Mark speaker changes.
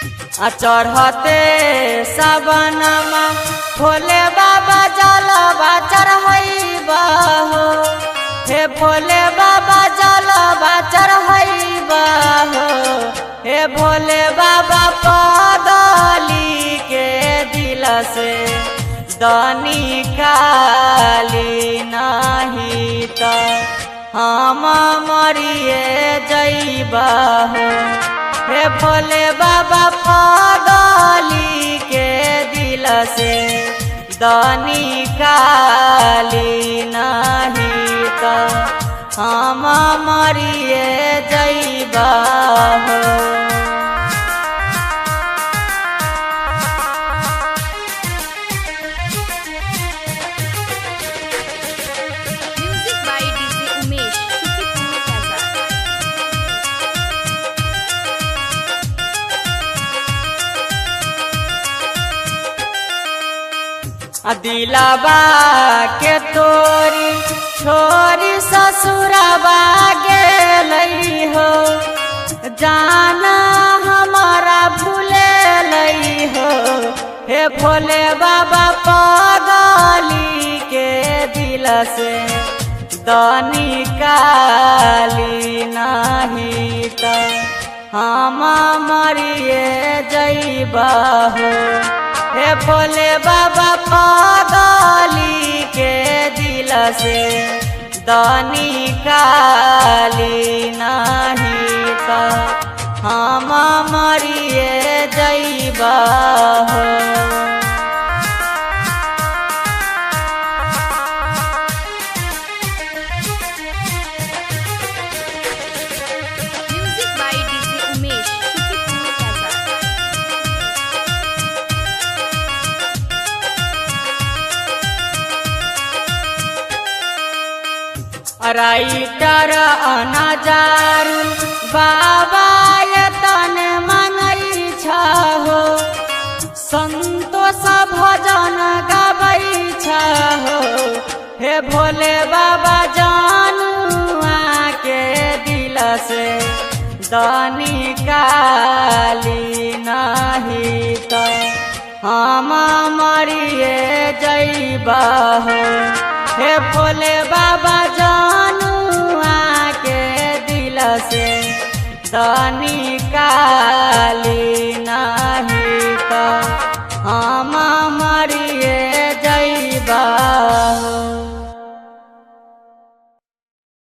Speaker 1: चढ़ते सबनमा भोले बाबा जलवा चढ़ैबा हो। हे भोले बाबा जलवा चढ़ैबा हो। हे भोले बाबा पगली के दिल से दानी काली नहीं तो हम मरिए जइबा हो। हे भोले बाबा पगली के दिल से दानी काली नहीं तो हम मरिए जइबा हो। दिलाबा के तोरी छोरी ससुरबा गेलई हो। जाना हमारा भूले हो। हे भोले बाबा पगली के दिल से दानी काली नहीं तो हम मरिए जइबा हो। हे भोले बाबा पगली के दिल से दानी काली नहीं तो हम मरिए जइबा हो। राइटर अनजारू बाबा तन मंगई हो। संतोष भजन गबै हो। हे भोले बाबा जानुआ के दिल से दानी काली नहीं तो हम मरिए जइबा हो। हे भोले बाबा जानुआ के दिल से दानी काली नहीं तो हम मरिए